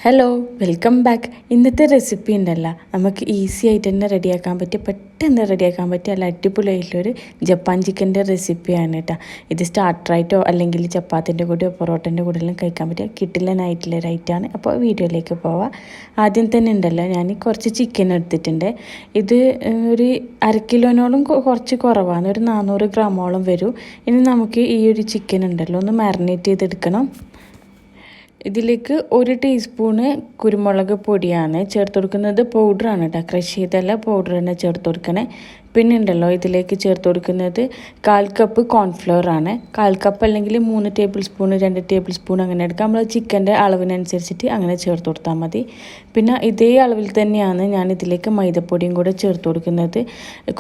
Hello, welcome back. ഇന്നത്തെ recipe ഉണ്ടല്ലോ, നമുക്ക് ഈസി ആയിട്ട് തന്നെ റെഡിയാക്കാൻ പറ്റിയ പെട്ടെന്ന് റെഡിയാക്കാൻ പറ്റിയ നല്ല അടിപൊളിയായിട്ടുള്ളൊരു ജപ്പാൻ ചിക്കൻ്റെ റെസിപ്പിയാണ് കേട്ടോ. ഇത് സ്റ്റാർട്ടറായിട്ടോ അല്ലെങ്കിൽ ചപ്പാത്തിൻ്റെ കൂടെയോ പൊറോട്ടൻ്റെ കൂടെയെല്ലാം കഴിക്കാൻ പറ്റിയ കിട്ടില്ലനായിട്ടുള്ള ഒരു ഐറ്റമാണ്. അപ്പോൾ വീഡിയോയിലേക്ക് പോവാം. ആദ്യം തന്നെ ഉണ്ടല്ലോ, ഞാൻ കുറച്ച് ചിക്കൻ എടുത്തിട്ടുണ്ട്. ഇത് ഒരു 1/2 കിലോനോളം കുറച്ച് കുറവാണ്, ഒരു 400 ഗ്രാമോളം വരും. ഇനി നമുക്ക് ഈ ഒരു ചിക്കൻ ഉണ്ടല്ലോ ഒന്ന് മാരിനേറ്റ് ചെയ്തെടുക്കണം. ഇതിലേക്ക് 1 ടീസ്പൂണ് കുരുമുളക് പൊടിയാണ് ചേർത്ത് കൊടുക്കുന്നത്. പൗഡറാണ് കേട്ടോ, ക്രഷ് ചെയ്തല്ല, പൗഡർ തന്നെ ചേർത്ത് കൊടുക്കണേ. പിന്നെ ഉണ്ടല്ലോ, ഇതിലേക്ക് ചേർത്ത് കൊടുക്കുന്നത് 1/4 കപ്പ് കോൺഫ്ലവർ ആണ്. 1/4 കപ്പ് അല്ലെങ്കിൽ 3 ടേബിൾ സ്പൂൺ 2 ടേബിൾ സ്പൂൺ അങ്ങനെ എടുക്കാം. നമ്മൾ ചിക്കൻ്റെ അളവിനനുസരിച്ചിട്ട് അങ്ങനെ ചേർത്ത് കൊടുത്താൽ മതി. പിന്നെ ഇതേ അളവിൽ തന്നെയാണ് ഞാൻ ഇതിലേക്ക് മൈദപ്പൊടിയും കൂടെ ചേർത്ത് കൊടുക്കുന്നത്.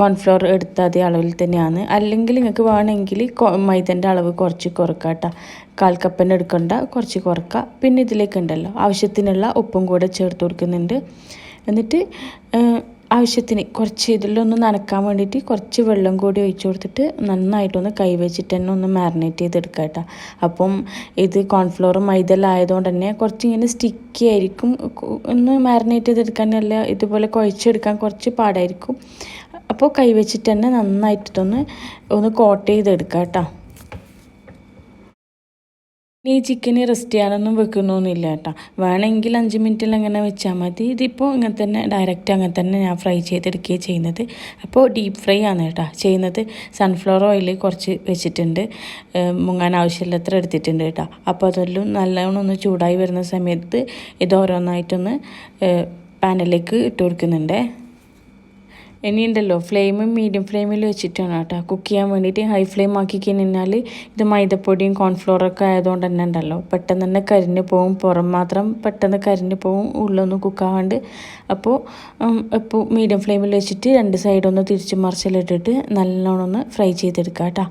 കോൺഫ്ലവർ എടുത്ത അതേ അളവിൽ തന്നെയാണ്. അല്ലെങ്കിൽ നിങ്ങൾക്ക് വേണമെങ്കിൽ മൈദൻ്റെ അളവ് കുറച്ച് കുറക്കാം കേട്ടോ. 1/4 കപ്പിന് എടുക്കണ്ട, കുറച്ച് കുറക്കുക. പിന്നെ ഇതിലേക്ക് ഉണ്ടല്ലോ ആവശ്യത്തിനുള്ള ഉപ്പും കൂടെ ചേർത്ത് കൊടുക്കുന്നുണ്ട്. എന്നിട്ട് ആവശ്യത്തിന് കുറച്ച് ഇതിലൊന്ന് നനക്കാൻ വേണ്ടിയിട്ട് കുറച്ച് വെള്ളം കൂടി ഒഴിച്ച് കൊടുത്തിട്ട് നന്നായിട്ടൊന്ന് കൈവച്ചിട്ട് തന്നെ ഒന്ന് മാരിനേറ്റ് ചെയ്തെടുക്കുക കേട്ടോ. അപ്പം ഇത് കോൺഫ്ലോറും മൈദലായതുകൊണ്ട് തന്നെ കുറച്ചിങ്ങനെ സ്റ്റിക്കി ആയിരിക്കും. ഒന്ന് മാരിനേറ്റ് ചെയ്തെടുക്കാൻ അല്ല ഇതുപോലെ കുഴച്ചെടുക്കാൻ കുറച്ച് പാടായിരിക്കും. അപ്പോൾ കൈവച്ചിട്ട് തന്നെ നന്നായിട്ടൊന്ന് കോട്ട് ചെയ്തെടുക്കുക കേട്ടോ. ഈ ചിക്കന് റെസ്റ്റ് ചെയ്യാനൊന്നും വെക്കണമെന്നില്ല കേട്ടോ. വേണമെങ്കിൽ 5 മിനിറ്റിൽ അങ്ങനെ വെച്ചാൽ മതി. ഇതിപ്പോൾ ഇങ്ങനെ തന്നെ ഡയറക്റ്റ് അങ്ങനെ തന്നെ ഞാൻ ഫ്രൈ ചെയ്തെടുക്കുകയാണ് ചെയ്യുന്നത്. അപ്പോൾ ഡീപ്പ് ഫ്രൈ ആണ് കേട്ടോ ചെയ്യുന്നത്. സൺഫ്ലവർ ഓയിൽ കുറച്ച് വെച്ചിട്ടുണ്ട്, മുങ്ങാൻ ആവശ്യമില്ലത്ര എടുത്തിട്ടുണ്ട് കേട്ടോ. അപ്പോൾ അതെല്ലാം നല്ലോണം ഒന്ന് ചൂടായി വരുന്ന സമയത്ത് ഇത് ഓരോന്നായിട്ടൊന്ന് പാനിലേക്ക് ഇട്ട് കൊടുക്കുന്നുണ്ട്. ഇനിയുണ്ടല്ലോ, മീഡിയം ഫ്ലെയിമിൽ വെച്ചിട്ടാണ് കേട്ടോ കുക്ക് ചെയ്യാൻ വേണ്ടിയിട്ട്. ഹൈ ഫ്ലെയിം ആക്കി കഴിഞ്ഞാൽ ഇത് മൈദപ്പൊടിയും കോൺഫ്ലോറൊക്കെ ആയതുകൊണ്ട് തന്നെ ഉണ്ടല്ലോ പെട്ടെന്ന് തന്നെ കരിഞ്ഞ് പോകും. പുറം മാത്രം പെട്ടെന്ന് കരിഞ്ഞ് പോകും, ഉള്ളൊന്നും കുക്കാവാണ്ട്. അപ്പോൾ മീഡിയം ഫ്ലെയിമിൽ വെച്ചിട്ട് 2 സൈഡൊന്ന് തിരിച്ച് മറിച്ചിലിട്ടിട്ട് നല്ലോണം ഒന്ന് ഫ്രൈ ചെയ്തെടുക്കുക കേട്ടോ.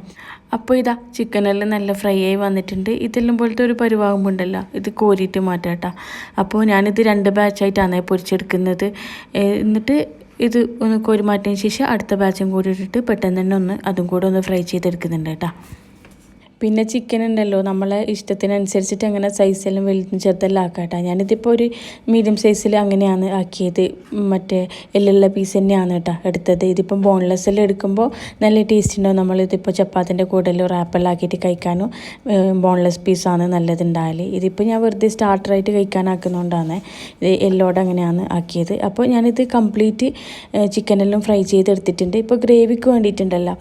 അപ്പോൾ ഇതാ ചിക്കനെല്ലാം നല്ല ഫ്രൈ ആയി വന്നിട്ടുണ്ട്. ഇതെല്ലാം പോലത്തെ ഒരു പരിവാകുമ്പോൾ ഉണ്ടല്ലോ ഇത് കോരിയിട്ട് മാറ്റാം കേട്ടോ. അപ്പോൾ ഞാനിത് 2 ബാച്ചായിട്ടാണ് പൊരിച്ചെടുക്കുന്നത്. എന്നിട്ട് ഇത് ഒന്ന് കോരി മാറ്റിയതിന് ശേഷം അടുത്ത ബാച്ചും കൂടി ഇട്ടിട്ട് പെട്ടെന്ന് തന്നെ അതും കൂടെ ഒന്ന് ഫ്രൈ ചെയ്തെടുക്കുന്നുണ്ട് കേട്ടോ. പിന്നെ ചിക്കൻ ഉണ്ടല്ലോ നമ്മളെ ഇഷ്ടത്തിനനുസരിച്ചിട്ട് അങ്ങനെ സൈസെല്ലാം വലുതും ചെറുതെല്ലാം ആക്കാം കേട്ടോ. ഞാനിതിപ്പോൾ ഒരു മീഡിയം സൈസിൽ അങ്ങനെയാണ് ആക്കിയത്. മറ്റേ എല്ലുള്ള പീസ് തന്നെയാണ് കേട്ടോ എടുത്തത്. ഇതിപ്പം ബോൺലെസ് എല്ലാം എടുക്കുമ്പോൾ നല്ല ടേസ്റ്റ് ഉണ്ടാവും. നമ്മളിതിപ്പോൾ ചപ്പാത്തിൻ്റെ കൂടെല്ലാം റാപ്പെല്ലാം ആക്കിയിട്ട് കഴിക്കാനും ബോൺലെസ് പീസാണ് നല്ലതുണ്ടായാൽ. ഇതിപ്പോൾ ഞാൻ വെറുതെ സ്റ്റാർട്ടറായിട്ട് കഴിക്കാനാക്കുന്നതുകൊണ്ടാണ് ഇത് എല്ലോടെ അങ്ങനെയാണ് ആക്കിയത്. അപ്പോൾ ഞാനിത് കംപ്ലീറ്റ് ചിക്കനെല്ലാം ഫ്രൈ ചെയ്തെടുത്തിട്ടുണ്ട്. ഇപ്പോൾ ഗ്രേവിക്ക് വേണ്ടിയിട്ടുണ്ടല്ലോ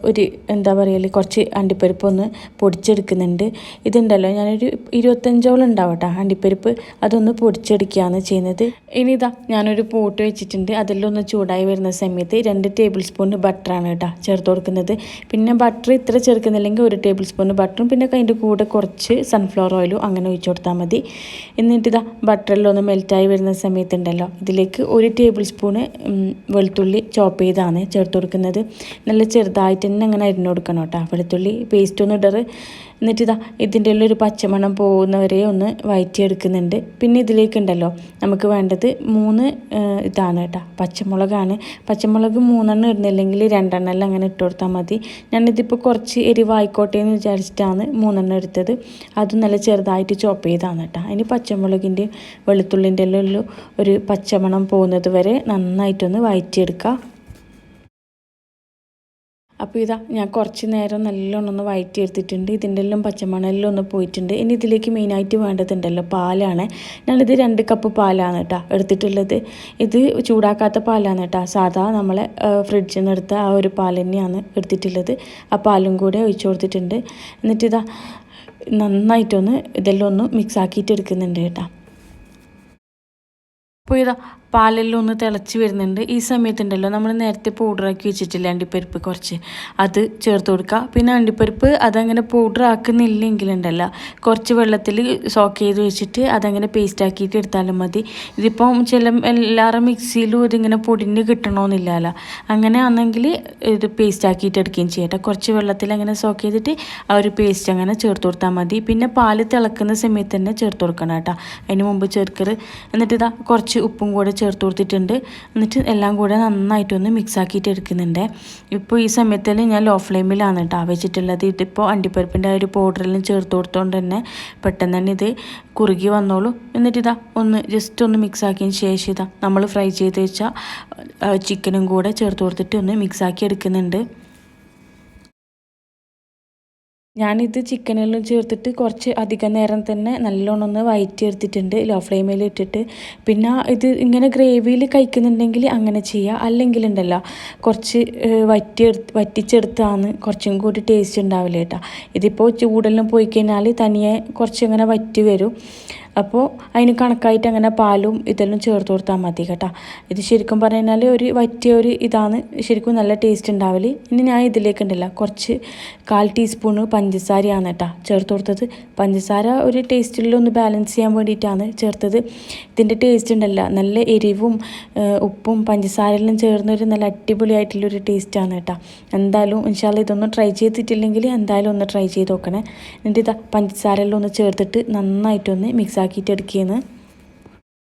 ഒരു എന്താ പറയുക കുറച്ച് അണ്ടിപ്പരിപ്പ് ഒന്ന് പൊടിച്ചെടുക്കുന്നുണ്ട്. ഇതുണ്ടല്ലോ ഞാനൊരു 25ഓളം ഉണ്ടാവും കേട്ടോ അണ്ടിപ്പരിപ്പ്, അതൊന്ന് പൊടിച്ചെടുക്കുകയാണ് ചെയ്യുന്നത്. ഇനി ഇതാ ഞാനൊരു പോട്ട് വെച്ചിട്ടുണ്ട്. അതെല്ലാം ഒന്ന് ചൂടായി വരുന്ന സമയത്ത് 2 ടേബിൾ സ്പൂൺ ബട്ടറാണ് കേട്ടോ ചേർത്ത് കൊടുക്കുന്നത്. പിന്നെ ബട്ടർ ഇത്ര ചേർക്കുന്നില്ലെങ്കിൽ 1 ടേബിൾ സ്പൂൺ ബട്ടറും പിന്നെ അതിൻ്റെ കൂടെ കുറച്ച് സൺഫ്ലവർ ഓയിലും അങ്ങനെ ഒഴിച്ചു കൊടുത്താൽ മതി. എന്നിട്ട് ഇതാ ബട്ടറെല്ലാം ഒന്ന് മെൽറ്റായി വരുന്ന സമയത്തുണ്ടല്ലോ ഇതിലേക്ക് 1 ടേബിൾ സ്പൂണ് വെളുത്തുള്ളി ചോപ്പ് ചെയ്താണ് ചേർത്ത് കൊടുക്കുന്നത്. നല്ല ചെറുതായിട്ട് തന്നെ അങ്ങനെ അരിഞ്ഞു കൊടുക്കണം കേട്ടോ വെളുത്തുള്ളി പേസ്റ്റ് ഒന്ന് ഇടറ്. എന്നിട്ട് ഇതാ ഇതിൻ്റെ ഉള്ളിൽ ഒരു പച്ചമണം പോകുന്നവരെ ഒന്ന് വഴറ്റിയെടുക്കുന്നുണ്ട്. പിന്നെ ഇതിലേക്കുണ്ടല്ലോ നമുക്ക് വേണ്ടത് 3 ഇതാണ് കേട്ടോ പച്ചമുളകാണ്. പച്ചമുളക് 3 ഇടുന്നില്ലെങ്കിൽ 2 അങ്ങനെ ഇട്ട് കൊടുത്താൽ മതി. ഞാനിതിപ്പോൾ കുറച്ച് എരിവായിക്കോട്ടെ എന്ന് വിചാരിച്ചിട്ടാണ് 3 എടുത്തത്. അതും നല്ല ചെറുതായിട്ട് ചോപ്പ് ചെയ്താണ് കേട്ടോ. അതിന് പച്ചമുളകിൻ്റെ വെളുത്തുള്ളിൻ്റെ എല്ലാം ഒരു പച്ചമണം പോകുന്നത് വരെ നന്നായിട്ടൊന്ന് വഴറ്റിയെടുക്കുക. അപ്പോൾ ഇതാ ഞാൻ കുറച്ച് നേരം നല്ലോണം ഒന്ന് വഴറ്റിയെടുത്തിട്ടുണ്ട്. ഇതിൻ്റെ എല്ലാം പച്ചമണെല്ലാം ഒന്ന് പോയിട്ടുണ്ട്. ഇനി ഇതിലേക്ക് മെയിനായിട്ട് വേണ്ടതുണ്ടല്ലോ പാലാണ്. ഞാനിത് 2 കപ്പ് പാലാണ് കേട്ടോ എടുത്തിട്ടുള്ളത്. ഇത് ചൂടാക്കാത്ത പാലാണ് കേട്ടോ, സാധാ നമ്മളെ ഫ്രിഡ്ജിൽ നിന്ന് എടുത്ത ആ ഒരു പാൽ തന്നെയാണ് എടുത്തിട്ടുള്ളത്. ആ പാലും കൂടെ ഒഴിച്ചു കൊടുത്തിട്ടുണ്ട്. എന്നിട്ടിതാ നന്നായിട്ടൊന്ന് ഇതെല്ലാം ഒന്ന് മിക്സ് ആക്കിയിട്ട് എടുക്കുന്നുണ്ട് കേട്ടോ. അപ്പോൾ ഇതാ പാലെല്ലാം ഒന്ന് തിളച്ച് വരുന്നുണ്ട്. ഈ സമയത്തുണ്ടല്ലോ നമ്മൾ നേരത്തെ പൗഡറാക്കി വെച്ചിട്ടില്ല അണ്ടിപ്പരിപ്പ് കുറച്ച്, അത് ചേർത്ത് കൊടുക്കുക. പിന്നെ അണ്ടിപ്പരിപ്പ് അതങ്ങനെ പൗഡർ ആക്കുന്നില്ലെങ്കിലുണ്ടല്ലോ കുറച്ച് വെള്ളത്തിൽ സോക്ക് ചെയ്ത് വെച്ചിട്ട് അതങ്ങനെ പേസ്റ്റ് ആക്കിയിട്ട് എടുത്താലും മതി. ഇതിപ്പം എല്ലാവരും മിക്സിയിലും ഇതിങ്ങനെ പൊടിഞ്ഞ് കിട്ടണമെന്നില്ലല്ലോ. അങ്ങനെ ആണെങ്കിൽ ഇത് പേസ്റ്റ് ആക്കിയിട്ട് എടുക്കുകയും ചെയ്യട്ടെ. കുറച്ച് വെള്ളത്തിൽ അങ്ങനെ സോക്ക് ചെയ്തിട്ട് ആ ഒരു പേസ്റ്റ് അങ്ങനെ ചേർത്ത് കൊടുത്താൽ മതി. പിന്നെ പാല് തിളക്കുന്ന സമയത്ത് തന്നെ ചേർത്ത് കൊടുക്കണം കേട്ടോ, അതിന് മുമ്പ് ചേർക്കരുത്. എന്നിട്ട് ഇതാ കുറച്ച് കുറച്ച് ഉപ്പും കൂടെ ചേർത്ത് കൊടുത്തിട്ടുണ്ട്. എന്നിട്ട് എല്ലാം കൂടെ നന്നായിട്ടൊന്ന് മിക്സ് ആക്കിയിട്ട് എടുക്കുന്നുണ്ട്. ഇപ്പോൾ ഈ സമയത്തിൽ ഞാൻ ലോ ഫ്ലെയിമിലാണ് കേട്ടോ വെച്ചിട്ടുള്ളത്. ഇതിപ്പോൾ അണ്ടിപ്പരിപ്പിൻ്റെ ആ ഒരു പൗഡറിലും ചേർത്ത് കൊടുത്തുകൊണ്ട് തന്നെ പെട്ടെന്ന് തന്നെ ഇത് കുറുകി വന്നോളൂ. എന്നിട്ട് ഇതാ ഒന്ന് ജസ്റ്റ് ഒന്ന് മിക്സ് ആക്കിയതിന് ശേഷം ഇതാ നമ്മൾ ഫ്രൈ ചെയ്ത് വെച്ച ചിക്കനും കൂടെ ചേർത്ത് കൊടുത്തിട്ട് ഒന്ന് മിക്സ് ആക്കി എടുക്കുന്നുണ്ട്. ഞാനിത് ചിക്കനെല്ലാം ചേർത്തിട്ട് കുറച്ച് അധികം നേരം തന്നെ നല്ലോണം ഒന്ന് വഴറ്റിയെടുത്തിട്ടുണ്ട് ലോ ഫ്ലെയിമിൽ ഇട്ടിട്ട്. പിന്നെ ഇത് ഇങ്ങനെ ഗ്രേവിയിൽ കഴിക്കുന്നുണ്ടെങ്കിൽ അങ്ങനെ ചെയ്യുക. അല്ലെങ്കിൽ ഉണ്ടല്ലോ കുറച്ച് വറ്റിച്ചെടുത്താണ് കുറച്ചും കൂടി ടേസ്റ്റ് ഉണ്ടാവില്ല കേട്ടോ. ഇതിപ്പോൾ ചൂടെല്ലാം പോയി കഴിഞ്ഞാൽ തനിയെ കുറച്ചിങ്ങനെ വറ്റി വരും. അപ്പോൾ അതിന് കണക്കായിട്ട് അങ്ങനെ പാലും ഇതെല്ലാം ചേർത്ത് കൊടുത്താൽ മതി കേട്ടോ. ഇത് ശരിക്കും പറഞ്ഞാൽ ഒരു വറ്റിയ ഒരു ഇതാണ് ശരിക്കും നല്ല ടേസ്റ്റ് ഉണ്ടാവില്ല. ഇനി ഞാൻ ഇതിലേക്ക് ഉണ്ടല്ലോ കുറച്ച് 1/4 ടീസ്പൂണ് പഞ്ചസാരയാണ് കേട്ടോ ചേർത്ത് കൊടുത്തത്. പഞ്ചസാര ഒരു ടേസ്റ്റിലൊന്ന് ബാലൻസ് ചെയ്യാൻ വേണ്ടിയിട്ടാണ് ചേർത്തത്. ഇതിൻ്റെ ടേസ്റ്റ് ഉണ്ടല്ലോ നല്ല എരിവും ഉപ്പും പഞ്ചസാരയെല്ലാം ചേർന്നൊരു നല്ല അടിപൊളിയായിട്ടുള്ളൊരു ടേസ്റ്റാണ് കേട്ടോ. എന്തായാലും ഇൻഷാല്ലാ ഇതൊന്നും ട്രൈ ചെയ്തിട്ടില്ലെങ്കിൽ എന്തായാലും ഒന്ന് ട്രൈ ചെയ്ത് നോക്കണേ. എന്നിട്ട് ഇതാ പഞ്ചസാരയെല്ലാം ഒന്ന് ചേർത്തിട്ട് നന്നായിട്ടൊന്ന് മിക്സ് ആക്കിയിട്ട് എടുക്കുകയെന്ന്.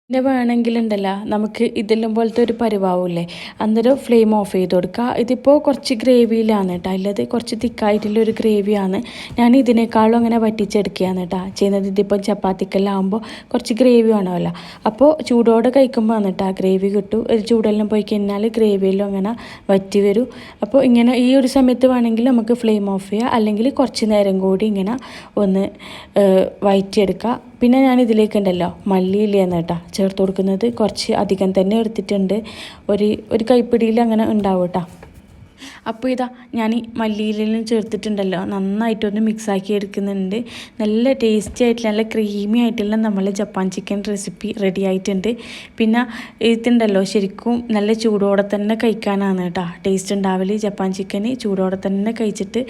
പിന്നെ വേണമെങ്കിലുണ്ടല്ലോ നമുക്ക് ഇതെല്ലാം പോലത്തെ ഒരു പരിവാവില്ലേ, അന്നേരം ഫ്ലെയിം ഓഫ് ചെയ്ത് കൊടുക്കുക. ഇതിപ്പോൾ കുറച്ച് ഗ്രേവിയിലാണ് കേട്ടോ അല്ലാതെ കുറച്ച് തിക്കായിട്ടുള്ളൊരു ഗ്രേവിയാണ്. ഞാൻ ഇതിനേക്കാളും അങ്ങനെ വറ്റിച്ചെടുക്കുകയാണ് കേട്ടോ ചെയ്യുന്നത്. ഇതിപ്പോൾ ചപ്പാത്തിക്കെല്ലാം ആകുമ്പോൾ കുറച്ച് ഗ്രേവി വേണമല്ലോ. അപ്പോൾ ചൂടോടെ കഴിക്കുമ്പോൾ കേട്ടോ ഗ്രേവി കിട്ടും. ഒരു ചൂടെല്ലാം പോയി കഴിഞ്ഞാൽ ഗ്രേവിയെല്ലാം അങ്ങനെ വറ്റി വരും. അപ്പോൾ ഇങ്ങനെ ഈ ഒരു സമയത്ത് വേണമെങ്കിൽ നമുക്ക് ഫ്ലെയിം ഓഫ് ചെയ്യുക, അല്ലെങ്കിൽ കുറച്ച് നേരം കൂടി ഇങ്ങനെ ഒന്ന് വഴറ്റിയെടുക്കുക. പിന്നെ ഞാൻ ഇതിലേക്കുണ്ടല്ലോ മല്ലിയിലയാണ് കേട്ടോ ചേർത്ത് കൊടുക്കുന്നത്. കുറച്ച് അധികം തന്നെ എടുത്തിട്ടുണ്ട്. ഒരു കൈപ്പിടിയിൽ അങ്ങനെ ഉണ്ടാവും കേട്ടോ. അപ്പോൾ ഇതാ ഞാൻ ഈ മല്ലിയിലെല്ലാം ചേർത്തിട്ടുണ്ടല്ലോ നന്നായിട്ടൊന്ന് മിക്സാക്കി എടുക്കുന്നുണ്ട്. നല്ല ടേസ്റ്റി ആയിട്ടുള്ള നല്ല ക്രീമി ആയിട്ടുള്ള നമ്മൾ ജപ്പാൻ ചിക്കൻ റെസിപ്പി റെഡി ആയിട്ടുണ്ട്. പിന്നെ ഇതുണ്ടല്ലോ ശരിക്കും നല്ല ചൂടോടെ തന്നെ കഴിക്കാനാണ് കേട്ടോ ടേസ്റ്റ് ഉണ്ടാവില്ല. ജപ്പാൻ ചിക്കന് ചൂടോടെ തന്നെ കഴിച്ചിട്ട്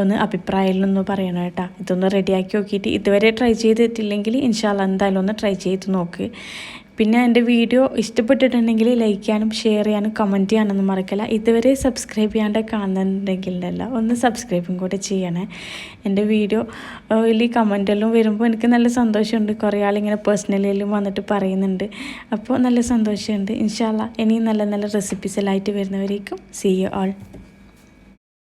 ഒന്ന് അഭിപ്രായമില്ലൊന്ന് പറയണം കേട്ടോ. ഇതൊന്ന് റെഡിയാക്കി നോക്കിയിട്ട് ഇതുവരെ ട്രൈ ചെയ്തിട്ടില്ലെങ്കിൽ ഇൻഷാല്ലാ എന്തായാലും ഒന്ന് ട്രൈ ചെയ്ത് നോക്ക്. പിന്നെ എൻ്റെ വീഡിയോ ഇഷ്ടപ്പെട്ടിട്ടുണ്ടെങ്കിൽ ലൈക്ക് ചെയ്യാനും ഷെയർ ചെയ്യാനും കമൻറ്റ് ചെയ്യാനൊന്നും മറക്കില്ല. ഇതുവരെ സബ്സ്ക്രൈബ് ചെയ്യാണ്ട് കാണുന്നുണ്ടെങ്കിലല്ല ഒന്ന് സബ്സ്ക്രൈബും കൂടെ ചെയ്യണേ. എൻ്റെ വീഡിയോ വലിയ കമൻറ്റെല്ലാം വരുമ്പോൾ എനിക്ക് നല്ല സന്തോഷമുണ്ട്. കുറേ ആളിങ്ങനെ പേഴ്സണലിയെല്ലാം വന്നിട്ട് പറയുന്നുണ്ട്. അപ്പോൾ നല്ല സന്തോഷമുണ്ട്. ഇൻഷാല്ലാ ഇനിയും നല്ല നല്ല റെസിപ്പീസ് എല്ലാം ആയിട്ട് വരുന്നവരേക്കും സീ യു ആൾ.